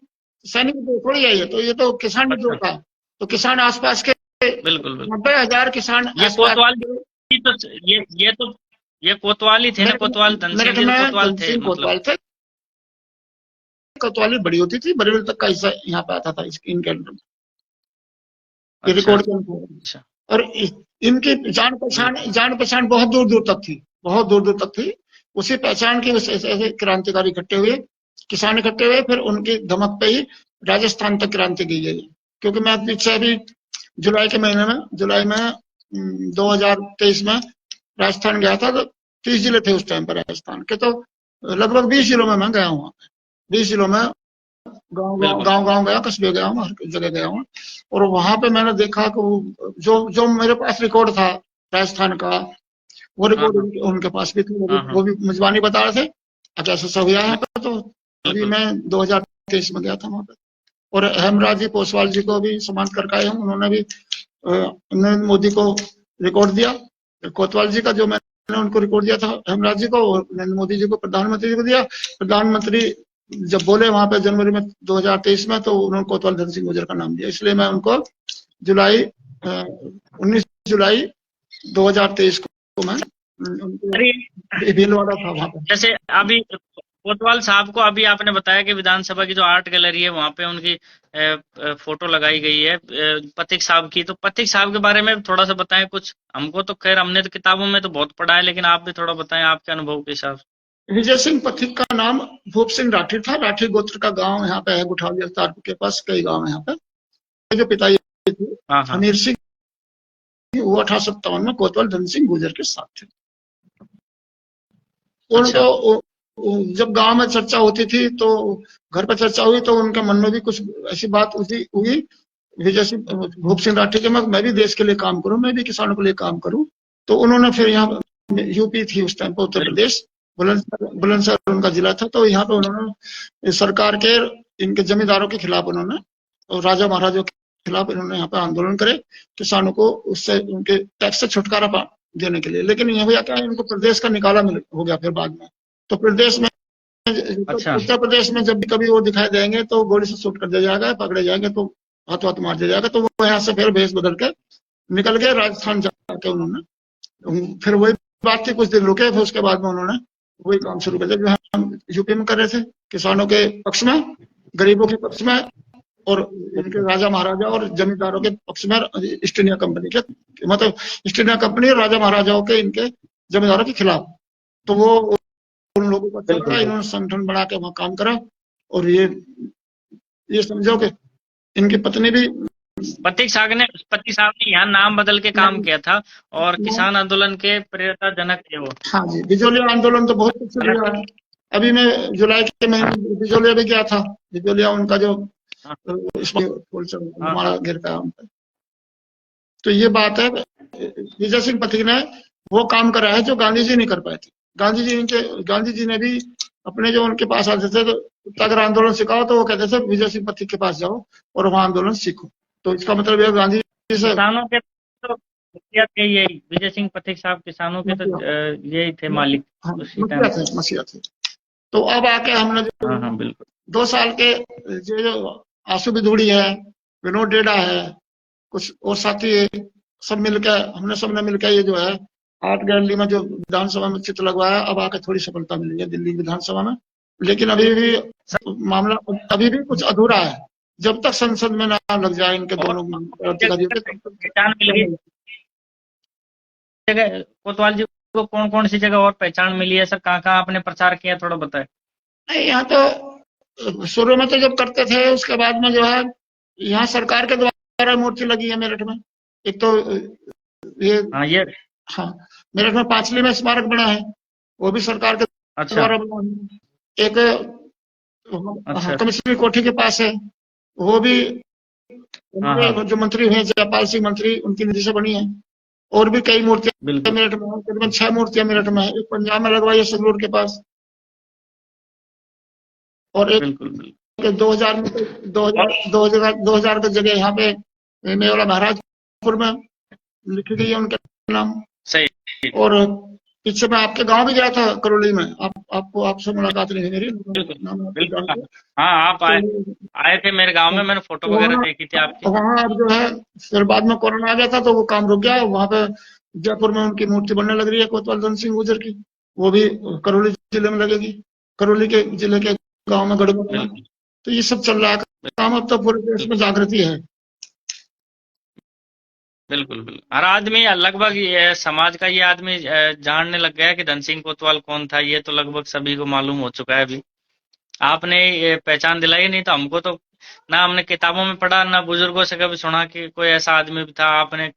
सैनिक तो थोड़ी आई है। तो ये तो किसान विद्रोह था। तो किसान आसपास के 90,000 किसान ये कोतवाल तो ये कोतवाल ही थे ना, कोतवाल धन सिंह कोतवाल थे, मतलब कोतवाली बड़ी होती थी, बरेली तक का हिस्सा यहाँ पे आता था इनके अंडर में, ये रिकॉर्ड के अनुसार। और इनकी जान पहचान बहुत दूर दूर तक थी, बहुत दूर दूर तक थी। उसी पहचान की ऐसे क्रांतिकारी इकट्ठे हुए, किसान इकट्ठे हुए, फिर उनकी धमक पे ही राजस्थान तक क्रांति की गई। क्योंकि मैं पीछे अभी जुलाई में 2023 में राजस्थान गया था, तो 30 जिले थे उस टाइम पर राजस्थान के, तो लगभग 20 जिलों में मैं गया हूँ। 20 जिलों में गांव गया, कस्बे गया हूँ, हर जगह गया हूँ। और वहां पे मैंने देखा कि जो मेरे पास रिकॉर्ड था राजस्थान का, वो रिकॉर्ड उनके पास भी था। वो भी मेजबानी बता रहे थे, अच्छा ऐसा सब हुआ है। तो अभी मैं 2023 में गया था वहां पे, और हेमराज जी पोसवाल जी को भी सम्मानित करके आए हूँ। उन्होंने भी नरेंद्र मोदी को रिकॉर्ड दिया, कोतवाल जी का जो मैंने उनको रिकॉर्ड दिया था हेमराज जी को, और नरेंद्र मोदी जी को, प्रधानमंत्री जी को दिया। प्रधानमंत्री जब बोले वहां पे जनवरी में 2023 में, तो उन्होंने कोतवाल धन सिंह गुर्जर का नाम दिया। इसलिए मैं उनको 19 जुलाई 2023 को मैं भीलवाड़ा था वहां पे। जैसे अभी कोतवाल साहब को अभी आपने बताया कि विधानसभा की जो आर्ट गैलरी है वहां पे उनकी फोटो लगाई गई है पथिक साहब की। तो पथिक साहब के बारे में थोड़ा सा बताएं कुछ। हमको तो खैर हमने तो किताबों में तो बहुत पढ़ा है, लेकिन आप भी थोड़ा बताएं आपके अनुभव के हिसाब से। विजय सिंह पथिक का नाम भूप सिंह राठी था। राठी गोत्र का गांव यहाँ पे है, गुठावली तारपुर के पास कई गांव है यहाँ पे। जो पिता थे हमीर सिंह, वो 1857 में कोतवाल धन सिंह गुर्जर के साथ थे। उनको जब गांव में चर्चा होती थी, तो घर पर चर्चा हुई, तो उनके मन में भी कुछ ऐसी बात हुई विजय सिंह भूप सिंह राठी के, मैं भी देश के लिए काम करूं, मैं भी किसानों के लिए काम करूं। तो उन्होंने फिर यहाँ यूपी थी उस टाइम पर, उत्तर प्रदेश, बुलंदशहर उनका जिला था। तो यहाँ पे उन्होंने सरकार के, इनके जमींदारों के खिलाफ उन्होंने, और राजा महाराजों के खिलाफ इन्होंने यहाँ पे आंदोलन करे, किसानों को उससे उनके टैक्स से छुटकारा देने के लिए। लेकिन यह हुआ क्या, इनको प्रदेश का निकाला हो गया फिर बाद में। तो प्रदेश में उत्तर प्रदेश में जब भी कभी वो दिखाई देंगे तो गोली से शूट कर दिया जाएगा, पकड़े जाएंगे तो हाथ मार दिया जाएगा। तो वो यहाँ से फिर भेष बदल के निकल गए राजस्थान जाके। उन्होंने फिर वही बात थी, कुछ दिन रुके, फिर उसके बाद में उन्होंने वही काम शुरू कर दिया जो हम यूपी में कर रहे थे, किसानों के पक्ष में, गरीबों के पक्ष में, और इनके राजा महाराजा और जमींदारों के पक्ष में, ईस्ट इंडिया कंपनी के, मतलब ईस्ट इंडिया कंपनी और राजा महाराजाओं के, इनके जमींदारों के खिलाफ। तो वो उन लोगों को चल रहा है, इन्होंने संगठन बना के वहां काम करा। और ये समझो कि इनकी पत्नी भी, पथिक साहब ने यहाँ नाम बदल के काम किया था, और किसान आंदोलन के प्रेरता जनक थे वो। हाँ जी, बिजोलिया आंदोलन तो बहुत कुछ हुआ है। अभी मैं जुलाई के महीने बिजोलिया भी गया था। बिजोलिया उनका जो हमारा गिर का। तो ये बात है, विजय सिंह पथिक ने वो काम करा है जो गांधी जी नहीं कर पाए थे। गांधी जी ने भी अपने जो उनके पास आते थे, तो अगर आंदोलन सिखाओ तो वो कहते थे विजय सिंह पथिक के पास जाओ और वहां आंदोलन सीखो। तो इसका मतलब यह गांधी जी से मसीहा थे यही विजय सिंह पथिक साहब, किसानों के तो यही थे मालिक हाँ, उसी टाइम। मसीहा थे। तो अब आके हमने जो हाँ हाँ बिल्कुल 2 साल के जो आंसू बिधूड़ी है, विनोद डेडा है, कुछ और साथी है, हमने सबने मिलकर ये जो है आर्ट गैलरी में जो विधानसभा में चित्र लगवाया, अब आके थोड़ी सफलता मिली है दिल्ली विधानसभा में। लेकिन अभी भी मामला अभी भी कुछ अधूरा है। जब तक संसद में ना लग जाए इनके और दोनों अधिकारियों के, तब पहचान मिल गई तक जगह कोतवाल जी को, कौन कौन सी जगह और पहचान मिली है सर? कहाँ कहाँ आपने प्रचार किया, थोड़ा बताएं। नहीं। यहाँ तो शुरू में तो जब करते थे, उसके बाद में जो है यहाँ सरकार के द्वारा मूर्ति लगी है मेरठ में। एक तो ये, हाँ ये, हाँ, मेरठ में पांचली में स्मारक बना है, वो भी सरकार के अच्छा द्वारा बना है। एक अच्छा कमिश्नरी कोठी के पास है, वो भी हाँ हाँ जो मंत्री हुए जयपाल सिंह मंत्री, उनकी निधि से बनी है। और भी कई मूर्तियां बिल्कुल मेरठ में हैं, तकरीबन 6 मूर्तियां मेरठ में है। एक पंजाब में लगवाई है संगरूर के पास, और एक बिल्कुल बिल्कुल 2000 में 2000 की जगह यहाँ पे मेवाड़ा महाराजपुर में लिखी गई है उनके नाम। सही, और पीछे मैं आपके गांव भी गया था, करौली में। आपको आपसे मुलाकात नहीं हुई मेरी, बिल्कुल नाम आपको बिल्कुल। जानते हैं। हाँ आप आए तो आए थे मेरे गांव में, मैंने फोटो वगैरह वहाँ देखी थी आपकी। वहाँ अब जो है, फिर बाद में कोरोना आ गया था तो वो काम रुक गया। वहाँ पे जयपुर में उनकी मूर्ति बनने लग रही है कोतवाल धन सिंह गुर्जर की, वो भी करौली जिले में लगेगी, करौली के जिले के गांव में गढ़वा में। बिल्कुल तो ये सब चल रहा है काम। अब तो पूरे देश में जागृति है। बिल्कुल बिल्कुल। हर आदमी लगभग ये समाज का ये आदमी जानने लग गया है कि धन सिंह कोतवाल कौन था। ये तो लगभग सभी को मालूम हो चुका है अभी। आपने ये पहचान दिलाई, नहीं तो हमको तो ना हमने किताबों में पढ़ा, ना बुजुर्गों से कभी सुना कि कोई ऐसा आदमी भी था। आपने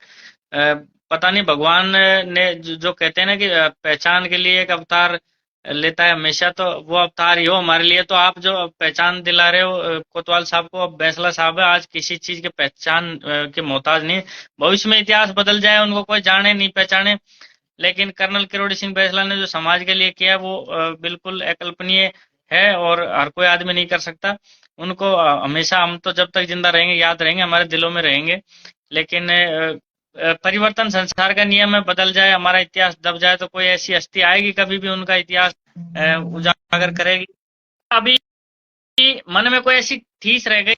पता नहीं, भगवान ने जो कहते हैं ना कि पहचान के लिए एक अवतार लेता है हमेशा, तो वो अवतार ही हो हमारे लिए। तो आप जो पहचान दिला रहे हो कोतवाल साहब को, अब फैसला साहब है, आज किसी चीज के पहचान के मोहताज नहीं। भविष्य में इतिहास बदल जाए, उनको कोई जाने नहीं पहचाने, लेकिन कर्नल किरोड़ी सिंह बैसला ने जो समाज के लिए किया वो बिल्कुल अकल्पनीय है और हर कोई आदमी नहीं कर सकता। उनको हमेशा, हम तो जब तक जिंदा रहेंगे याद रहेंगे, हमारे दिलों में रहेंगे। लेकिन परिवर्तन संसार का नियम है, बदल जाए, हमारा इतिहास दब जाए तो कोई ऐसी हस्ती आएगी कभी भी उनका इतिहास उजागर करेगी। अभी मन में कोई ऐसी ठीस रह गई,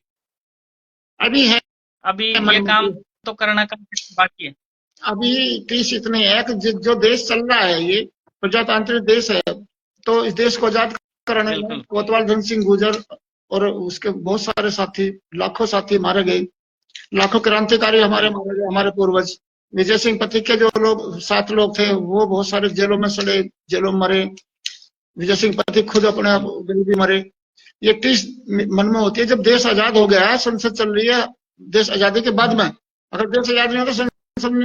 अभी है अभी मन ये काम में, तो करना का बाकी है। अभी तीस इतने है कि जो देश चल रहा है ये प्रजातांत्रिक देश है। तो इस देश को आजाद कराने में बिल्कुल कोतवाल धन सिंह गुर्जर और उसके बहुत सारे साथी, लाखों साथी मारे गए। लाखों क्रांतिकारी हमारे बिल्कुल मारे गए, हमारे पूर्वज। विजय सिंह पथिक के जो लोग 7 लोग थे, वो बहुत सारे जेलों में सड़े, जेलों में मरे। विजय सिंह पथिक खुद अपने आप बिल्कुल गरीबी मरे। ये टीस मन में होती है जब देश आजाद हो गया है, संसद चल रही है। देश आजादी के बाद में, अगर देश आजाद नहीं होता,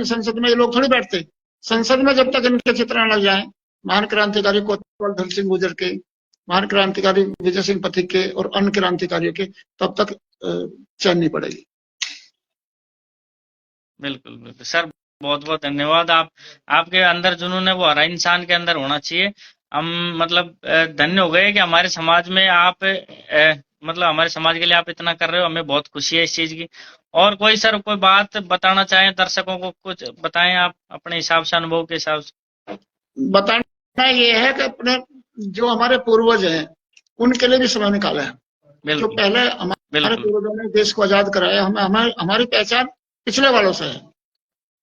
संसद में ये लोग थोड़ी बैठते। संसद में जब तक इनके चित्र न लग जाए, महान क्रांतिकारी कोतवाल धन सिंह गुर्जर के, महान क्रांतिकारी विजय सिंह पथिक के और अन्य क्रांतिकारियों के, तब तक चैन नहीं पड़ेगी। बिल्कुल बिल्कुल सर, बहुत बहुत धन्यवाद। आपके अंदर जुनून है, वो हर इंसान के अंदर होना चाहिए। हम मतलब धन्य हो गए कि हमारे समाज में आप मतलब हमारे समाज के लिए आप इतना कर रहे हो, हमें बहुत खुशी है इस चीज की। और कोई सर कोई बात बताना चाहें दर्शकों को, कुछ बताएं आप अपने हिसाब से, अनुभव के हिसाब से। बताना ये है कि अपने जो हमारे पूर्वज हैं, उनके लिए भी समय निकाला है। जो बिल्कुल पहले हमारे बिल्कुल पूर्वजों ने देश को आजाद कराया, हमारी पहचान पिछले वालों से है।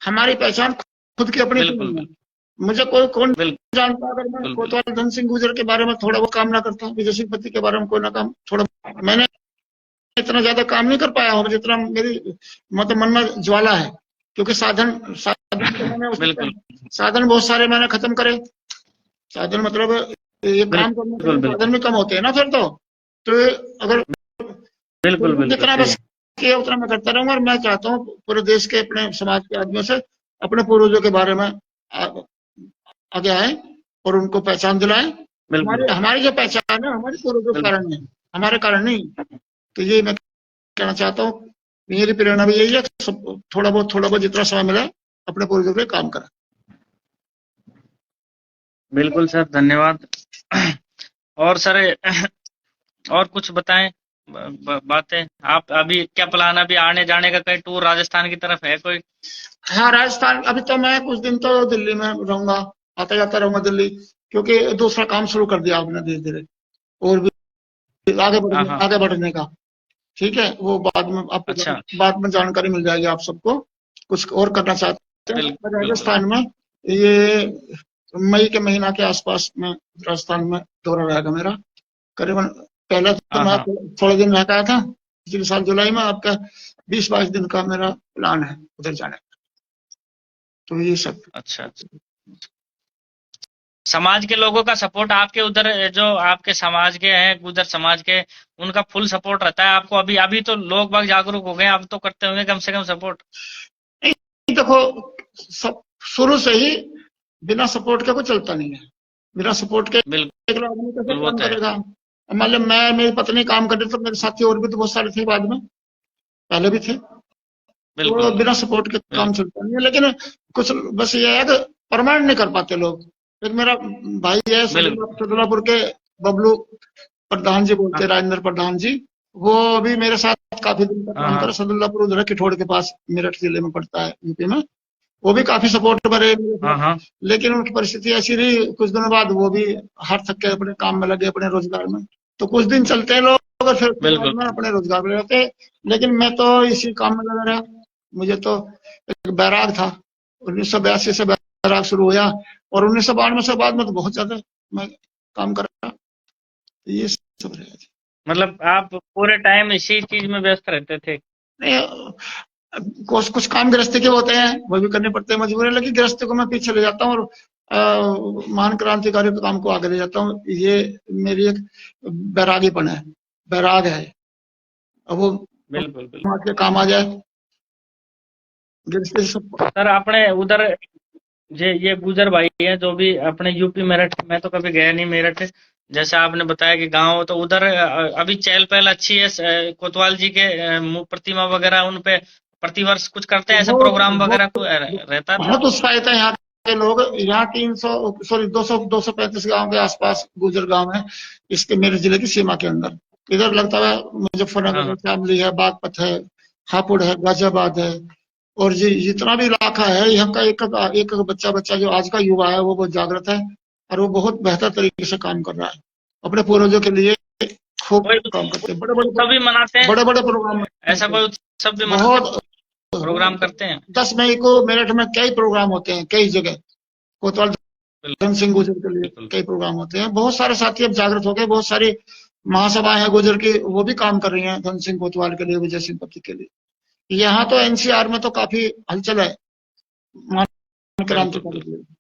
हमारी पहचान खुद की अपनी बिल्कुल नहीं है। बिल्कुल मुझे कोई कौन बिल्कुल जानता, अगर मैं बिल्कुल कोतवाल धन सिंह गुर्जर के बारे में थोड़ा वो काम ना करता, विजय सिंह पति के बारे में कोई ना काम थोड़ा, मैंने इतना ज्यादा काम नहीं कर पाया हूँ जितना मेरी मतलब मन में ज्वाला है। क्योंकि साधन तो मैंने बिल्कुल साधन बहुत सारे मैंने खत्म करे। साधन मतलब ये काम करने के बिल्कुल लिए साधन बिल्कुल भी कम होते हैं ना फिर तो अगर बिल्कुल बिल्कुल जितना सही बस है। किया उतना मैं करता रहूंगा। और मैं चाहता हूँ पूरे देश के, अपने समाज के आदमियों से अपने पूर्वजों के बारे में आगे आए और उनको पहचान दिलाएं। बिल्कुल हमारी जो पहचान है, हमारे पूर्वजों के बिल्कुल कारण है, हमारे कारण नहीं। तो ये मैं कहना चाहता हूँ। मेरी प्रेरणा भी यही है कि थोड़ा बहुत जितना समय मिले अपने पूर्वजों के काम करें। बिल्कुल सर, धन्यवाद। और सर और कुछ बताएं बातें। आप अभी क्या प्लान है, अभी आने जाने का कहीं टूर राजस्थान की तरफ है कोई? हाँ, राजस्थान अभी तो मैं कुछ दिन तो दिल्ली में रहूंगा, आता जाता रहूंगा दिल्ली, क्योंकि दूसरा काम शुरू कर दिया आपने धीरे धीरे, और भी हाँ हाँ। आगे बढ़ने का। ठीक है, वो बाद में आपको अच्छा। बाद में जानकारी मिल जाएगी आप सबको। कुछ और करना चाहते हैं बिल्कुल बिल्कुल। राजस्थान में, ये मई के महीना के आसपास में राजस्थान में दौरा रहेगा मेरा करीबन। पहले तो हाँ मैं हाँ। थोड़े दिन रह गया था पिछले साल जुलाई में, आपका 20-22 दिन का मेरा प्लान है उधर जाने का। तो ये सब अच्छा अच्छा। समाज के लोगों का सपोर्ट आपके उधर, जो आपके समाज के हैं, गुर्जर समाज के, उनका फुल सपोर्ट रहता है आपको? अभी अभी तो लोग बाग जागरूक हो गए, अब तो करते होंगे कम से कम सपोर्ट। नहीं, देखो, सब शुरू से ही बिना सपोर्ट के कोई चलता नहीं है। बिना सपोर्ट के बिल्कुल। एक आदमी कैसे वो काम तो है। करेगा? मान लो मैं, मेरी पत्नी काम कर रही, तो मेरे साथी और भी तो बहुत सारे थे बाद में, पहले भी थे। तो बिल्कुल बिना सपोर्ट के काम बिल्कुल। चलता नहीं है। लेकिन कुछ बस ये है कि परमानेंट नहीं कर पाते लोग। एक मेरा भाई है बिल्कुल। सदुल्लापुर के, बबलू प्रधान जी बोलते हाँ हैं, राजेंद्र प्रधान जी। वो भी मेरे साथ काफी दिन तक हाँ काम हाँ करे, सदुल्लापुर उधर है, किठोड़ के पास, मेरठ जिले में पड़ता है, यूपी में। वो भी काफी सपोर्ट भरे मेरे हाँ साथ। हाँ। लेकिन उनकी परिस्थिति ऐसी रही, कुछ दिनों बाद वो भी हार थक के अपने काम में लगे, अपने रोजगार में। तो कुछ दिन चलते हैं लोग, और फिर उसके बाद बिल्कुल में अपने रोजगार में रहते हैं। लेकिन मैं तो इसी काम में लगा रहा। मुझे तो एक बैराग था, 1982 से बैराग शुरू हुआ, और 1992 से बाद में तो बहुत ज्यादा मैं काम कर रहा। ये सब रहेगा जी। मतलब आप पूरे टाइम इसी चीज में व्यस्त रहते थे? नहीं, कुछ कुछ काम गृहस्थी के होते हैं, वो भी करने पड़ते हैं, मजबूरी, लेकिन गृहस्थी को मैं पीछे ले जाता हूँ, और महान क्रांतिकारी के काम को आगे ले जाता हूँ। ये मेरी एक बैरागीपन है, बैराग है। अब वो बिल्कुल बिल्कुल। समाज के काम आ जाए, गृहस्थी से सब। सर आपने उधर, ये गुजर भाई है जो भी अपने यूपी मेरठ, मैं तो कभी गया नहीं मेरठ। जैसे आपने बताया कि गांव, तो उधर अभी चहल पहल अच्छी है, कोतवाल जी के प्रतिमा वगैरह उन पे प्रतिवर्ष कुछ करते हैं, ऐसा बहुत प्रोग्राम वगैरह बहुत रहता है? बहुत उत्साहित है यहाँ के लोग। यहाँ 300, सॉरी, 235 गांव के आसपास गुजर गांव है, इसके मेरे जिले की सीमा के अंदर। इधर लगता है हाँ मुजफ्फरनगर है, हाँ। शामली है, बागपत है, हापुड़ है, गाजियाबाद है, और जितना भी इलाका है, यहाँ का एक एक बच्चा बच्चा जो आज का युवा है, वो बहुत जागृत है, और वो बहुत बेहतर तरीके से काम कर रहा है। अपने पूर्वजों के लिए खूब कोई काम करते हैं, उत्सव भी मनाते हैं? बड़े बड़े प्रोग्राम ऐसा करते कोई हैं। उत्सव भी मनाते हैं, बहुत प्रोग्राम करते हैं? 10 मई को मेरठ में कई प्रोग्राम होते हैं, कई जगह। कोतवाल धन सिंह गुजर के लिए बिल्कुल। कई प्रोग्राम होते हैं। बहुत सारे साथी अब जागृत हो गए, बहुत सारी महासभाएं हैं गुजर की, वो भी काम कर रही हैं धन सिंह कोतवाल के लिए, विजय सिंह पति के लिए। यहाँ तो एनसीआर में तो काफी हलचल है महान बिल्कुल क्रांतिकारी के बिल्कुल। लिए।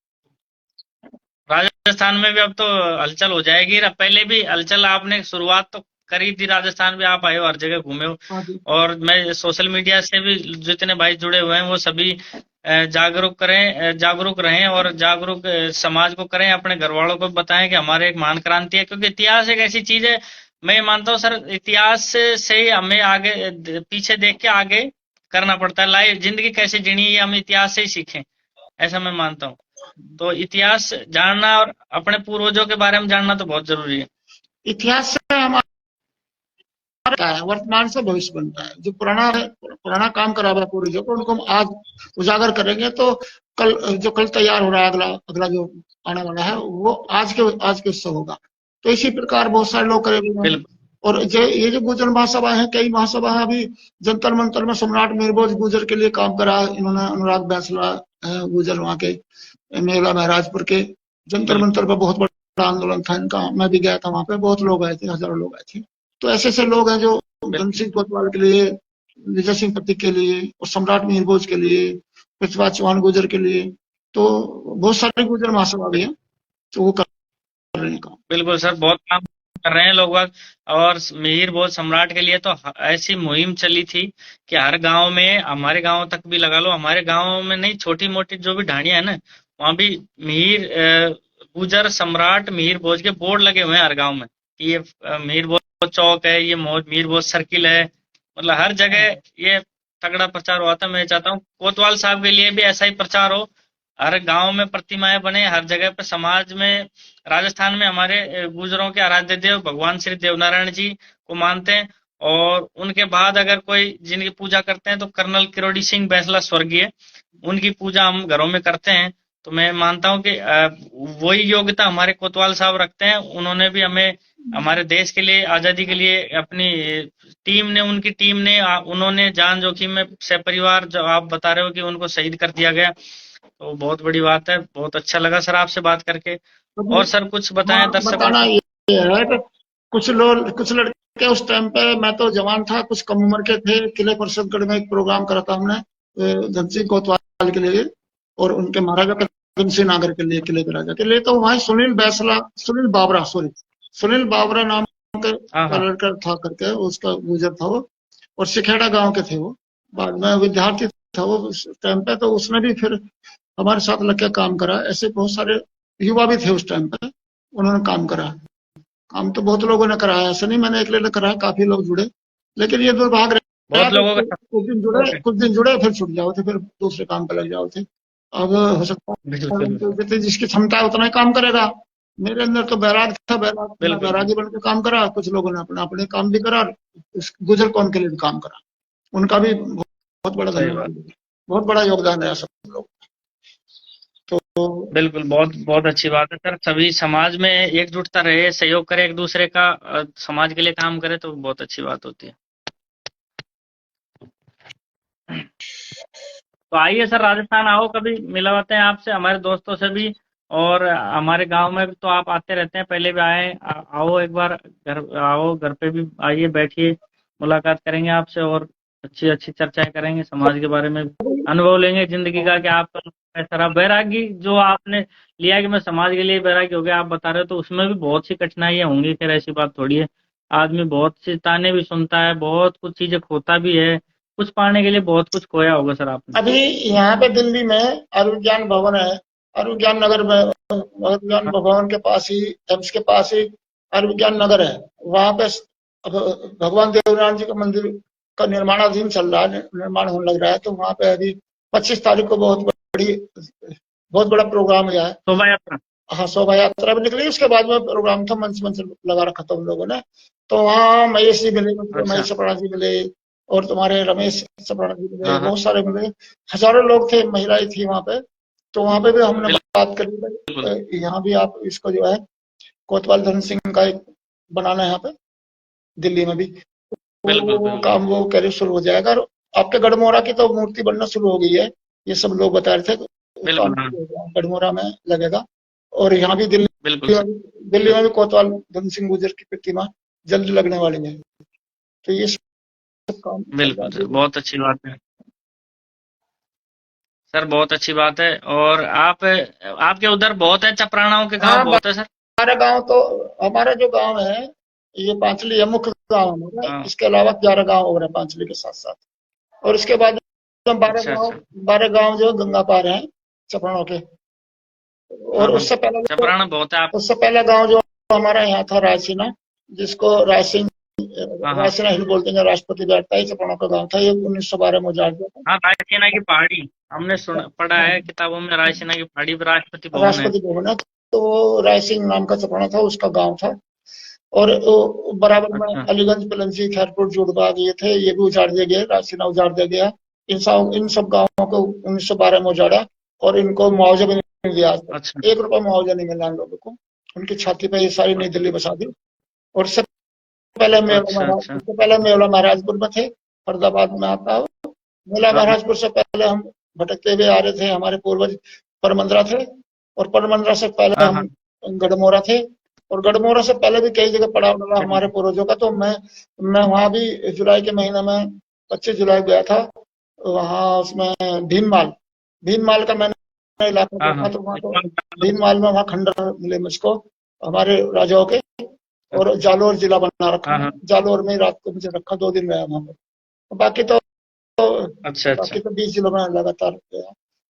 राजस्थान में भी अब तो हलचल हो जाएगी। पहले भी हलचल, आपने शुरुआत तो करी थी, राजस्थान भी आप आए हो, हर जगह घूमे हो। हाँ जी। और मैं सोशल मीडिया से भी जितने भाई जुड़े हुए हैं वो सभी जागरूक करें, जागरूक रहें, और जागरूक समाज को करें, अपने घर वालों को बताएं कि हमारे एक महान क्रांति है। क्योंकि इतिहास एक ऐसी चीज है, मैं मानता हूँ सर, इतिहास से ही हमें आगे पीछे देख के आगे करना पड़ता है। लाइफ जिंदगी कैसे जीनी है हम इतिहास से ही सीखें, ऐसा मैं मानता हूँ। तो इतिहास जानना और अपने पूर्वजों के बारे में जानना तो बहुत जरूरी है। इतिहास से हमारा है, वर्तमान से भविष्य बनता है। जो पुराना है, पुराना काम करा हुआ पूर्वजों को, उनको हम आज उजागर करेंगे, तो कल जो कल तैयार हो रहा है, अगला अगला जो आने वाला है, वो आज के उससे होगा। तो इसी प्रकार बहुत सारे लोग करे हुए हैं। बिल्कुल और ये जो गुजर महासभा है, कई महासभा है अभी। जंतर मंतर में सम्राट मीरबोज गुजर के लिए काम करा इन्होंने, अनुराग बैंसला है गुजर, वहां के मेला महराजपुर के जंतर बिल्कुल। मंतर पर बहुत बड़ा आंदोलन था इनका। मैं भी गया था वहां पे, बहुत लोग आए थे, हजारों लोग आए थे। तो ऐसे ऐसे लोग हैं जो धन बिल्कुल सिंह कोतवाल के लिए, विजय सिंह पति के लिए, और सम्राट मीरबोज के लिए, पृथ्वीराज चौहान गुजर के लिए। तो बहुत सारे गुजर महासभा भी हैं, तो वो कर रहे हैं काम। बिल्कुल सर, बहुत काम कर रहे हैं लोग बाग। और मिहिर भोज सम्राट के लिए तो ऐसी मुहिम चली थी कि हर गांव में, हमारे गांव तक भी लगा लो, हमारे गांव में नहीं, छोटी मोटी जो भी ढाणियां है ना, वहां भी मिहिर गुजर सम्राट मिहिर भोज के बोर्ड लगे हुए हैं हर गांव में कि ये मिहिर भोज चौक है, ये मिहिर भोज सर्किल है। मतलब हर जगह ये तगड़ा प्रचार हुआ था। मैं चाहता हूँ कोतवाल साहब के लिए भी ऐसा ही प्रचार हो, हर गांव में प्रतिमाएं बने, हर जगह पे समाज में। राजस्थान में हमारे गुर्जरों के आराध्य देव भगवान श्री देवनारायण जी को मानते हैं, और उनके बाद अगर कोई जिनकी पूजा करते हैं तो कर्नल किरोड़ी सिंह बैंसला स्वर्गीय, उनकी पूजा हम घरों में करते हैं। तो मैं मानता हूँ कि वही योग्यता हमारे कोतवाल साहब रखते हैं। उन्होंने भी हमें हमारे देश के लिए, आजादी के लिए अपनी उनकी टीम ने उन्होंने जान जोखिम में सपरिवार, जो आप बता रहे हो कि उनको शहीद कर दिया गया, तो बहुत बड़ी बात है। बहुत अच्छा लगा सर आपसे बात करके। और सर कुछ बताएं दर्शकों बताना को। ये है कि कुछ लड़के उस टाइम पे, मैं तो जवान था, कुछ कम उम्र के थे। किले परसदगढ़ में एक प्रोग्राम करा था हमने धन सिंह कोतवाल के लिए और उनके महाराजा कदम सिंह नागर के लिए, किले के राजा के लिए। तो वहाँ सुनील बाबरा, सुनील बाबरा नाम हाँ, का हाँ। लड़का था करके, उसका गुजर था वो, और सिखेड़ा गांव के थे वो। बाद में विद्यार्थी था वो उस टाइम पे, तो उसने भी फिर हमारे साथ लग के काम करा। ऐसे बहुत सारे युवा भी थे उस टाइम पे, उन्होंने काम करा। काम तो बहुत लोगों ने कराया, ऐसा नहीं मैंने अकेले ने कराया, काफी लोग जुड़े। लेकिन ये दुर्भाग्य रहा बहुत कि लोगों का ओके। कुछ दिन जुड़े फिर छूट जाओ थे, फिर दूसरे काम पे लग जाओ थे। अब हो सकता है बिल्कुल, जिसकी क्षमता है उतना ही काम करेगा। मेरे अंदर तो बैराग था, मैं बिल्कुल, बैरागी बन के काम करा। कुछ लोगों ने अपना अपने काम भी करा, उस गुजर कौन के लिए भी काम करा। उनका भी बहुत बड़ा सही बात। धन्यवाद, बहुत बड़ा योगदान है सब लोग। तो बिल्कुल, बहुत बहुत अच्छी बात है सर। सभी समाज में एकजुटता रहे, सहयोग करे एक दूसरे का, समाज के लिए काम करे तो बहुत अच्छी बात होती है। तो आइए सर, राजस्थान आओ, कभी मिलवाते हैं आपसे, हमारे दोस्तों से भी। और हमारे गांव में भी तो आप आते रहते हैं, पहले भी आए। आओ एक बार, घर आओ, घर पे भी आइए, बैठिए, मुलाकात करेंगे आपसे और अच्छी अच्छी चर्चाएं करेंगे समाज के बारे में। अनुभव लेंगे जिंदगी का कि आपका कैसा रहा। बैरागी जो आपने लिया कि मैं समाज के लिए बैरागी हो गया, आप बता रहे हो, तो उसमें भी बहुत सी कठिनाइयां होंगी। खैर ऐसी बात थोड़ी है, आदमी बहुत सी ताने भी सुनता है, बहुत कुछ चीजें खोता भी है। कुछ पाने के लिए बहुत कुछ खोया होगा सर आपने। अभी यहाँ पे दिल्ली में आयुर्विज्ञान भवन है, आयुर्विज्ञान नगर में, आयुर्विज्ञान हाँ, भवन के पास ही, एम्स के पास ही आयुर्विज्ञान नगर है। वहां पे अब भगवान देवराम जी का मंदिर का निर्माणाधीन चल रहा है, निर्माण होने लग रहा है। तो वहां पे अभी 25 तारीख को बहुत बड़ा प्रोग्राम है। शोभा यात्रा। हाँ, शोभा यात्रा भी निकली, उसके बाद में प्रोग्राम था, मंच मंच लगा रखा था उन लोगों ने। तो वहाँ महेश जी मिले, अच्छा। महेश चपड़ा जी मिले, और तुम्हारे रमेश चपड़ा जी मिले, हाँ, हाँ। बहुत सारे मिले। हजारों लोग थे, महिलाएं थी वहाँ पे। तो वहाँ पे भी हमने बात करी बिल्कुल, भाई, यहाँ भी आप इसको जो है कोतवाल धन सिंह का एक बनाना है यहाँ पे दिल्ली में भी। बिल्कुल, वो बिल्कुल, काम वो करीब शुरू हो जाएगा। और आपके गढ़मोरा की तो मूर्ति बनना शुरू हो गई है, ये सब लोग बता रहे थे। तो काम बिल्कुल। हाँ, शुरू हो गया, गढ़मोरा में लगेगा। और यहाँ भी बिल्कुल सर। दिल्ली में भी कोतवाल धन सिंह गुर्जर की प्रतिमा जल्द लगने वाली है। तो ये सब काम चल रहा बिल्कुल सर, है। बहुत अच्छी बात है। सर बहुत अच्छी बात है। और आप, आपके उधर बहुत है, चपराणाओं के गांव हाँ, बहुत है सर। हमारा गांव तो, हमारा जो गांव है ये पांचली है, मुख्य गांव हमारा। हाँ। इसके अलावा 11 गांव और है पांचली के साथ साथ। और इसके बाद अच्छा, अच्छा। 12 गांव जो गंगा पार हैं चपरानों के। और हाँ, हाँ। चपराना बहुत है आप। उससे पहला गांव जो हमारा यहाँ था रायसीना, जिसको हाँ, हाँ। रायसीना हिल बोलते हैं, राष्ट्रपति बैठता है, चपरानों का गांव था। ये 1912 में उजाड़ दिया हाँ, रायसीना की पहाड़ी, हमने सुना पढ़ा था। है किताबों में, रायसीना की पहाड़ी पर राष्ट्रपति भवन है। राष्ट्रपति भवन है। तो वो रायसिंह नाम का चपराना था, उसका गांव था। और बराबर में अच्छा। अलीगंज, पलंजी, खैरपुर, जोड़बाग ये थे, ये भी उजाड़ दिया गया, रायसीना उजाड़ दिया गया। इन सब गांवों को 1912 में उजाड़ा। और इनको मुआवजा भी नहीं दिया आज तक, अच्छा, 1 रुपया मुआवजा नहीं मिला इन लोगों को। उनकी छाती पे ये सारी नई दिल्ली बसा दी। और अच्छा, अच्छा। इससे पहले मेवला महाराजपुर में थे, फरीदाबाद में आता है। मेला हाँ, हाँ। महाराजपुर से पहले हम भटकते हुए आ रहे थे, हमारे पूर्वज परमंदरा थे। और परमंदरा से पहले हाँ, हम हाँ। गढ़मोरा थे। और गढ़मोरा से पहले भी कई जगह पड़ाव लगा हमारे बिल्कुल। पूर्वजों का। तो मैं वहां भी जुलाई के महीने में 25 जुलाई गया था। वहां उसमें भीनमाल का मैंने इलाका हाँ, देखा। हाँ। तो वहां तो भीनमाल में वहां खंडर मिले मुझको, हमारे राजाओं के। और जालोर जिला बना रखा हाँ, है, हाँ। जालोर में रात को मुझे रखा, 2 दिन रहा वहां पर। अच्छा, बाकी अच्छा। तो 20 जिलों में लगातार गया।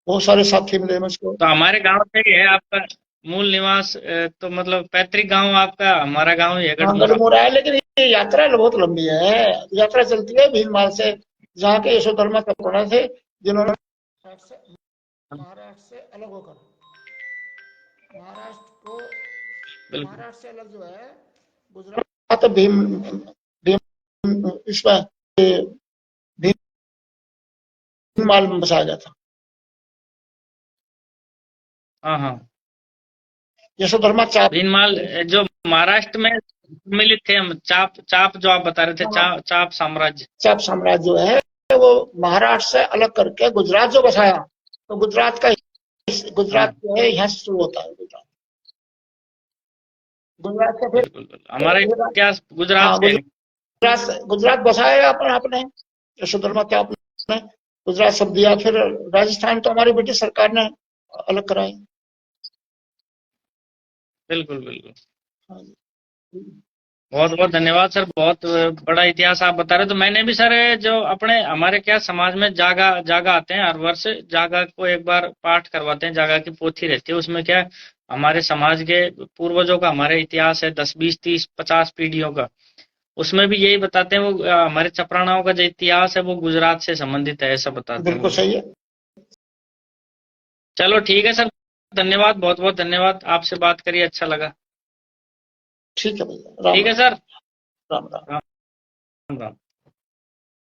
बहुत सारे साथी मिले मुझको। तो हमारे गांव से ही है आपका मूल निवास, तो मतलब पैतृक गांव आपका हमारा गांव ही है, हाँ, गढ़मोरा। गढ़मुरा है, लेकिन ये यात्रा बहुत लंबी है। यात्रा चलती है भीनमाल से, जहाँ के यशोधर्मा कपड़ा थे, जिन्होंने महाराष्ट्र से अलग होकर, महाराष्ट्र को, बिल्कुल। महाराष्ट्र से अलग जो है गुजरात, तो भीम इसमें भीनमाल में बसाया गया था। हाँ हाँ, यशोधर्मा चाप, भीनमाल जो महाराष्ट्र में सम्मिलित थे हम, चाप चाप जो आप बता रहे थे, चाप साम्राज्य। चाप साम्राज्य जो है वो महाराष्ट्र से अलग करके गुजरात जो बसाया, तो गुजरात जो है यहाँ से शुरू होता है। गुजरात से फिर बिल्कुल, हमारा इतिहास गुजरात से गुजरात बसाया आपने यशोधर्मा चाप ने गुजरात सब दिया। फिर राजस्थान तो हमारी ब्रिटिश सरकार ने अलग कराई। बिल्कुल बिल्कुल। बहुत बहुत धन्यवाद सर, बहुत बड़ा इतिहास आप बता रहे। तो मैंने भी सर जो अपने हमारे क्या समाज में जागा आते हैं हर वर्ष, जागा को एक बार पाठ करवाते हैं, जागा की पोथी रहती है, उसमें क्या हमारे समाज के पूर्वजों का हमारे इतिहास है 10 20 30 50 पीढ़ियों का, उसमें भी यही बताते हैं। वो हमारे चपराणाओं का जो इतिहास है वो गुजरात से संबंधित है, ऐसा बताते हैं। बिल्कुल सही है। चलो ठीक है सर, धन्यवाद, बहुत बहुत धन्यवाद, आपसे बात करिए अच्छा लगा। ठीक है भैया, ठीक है सर, राम राम। राम राम।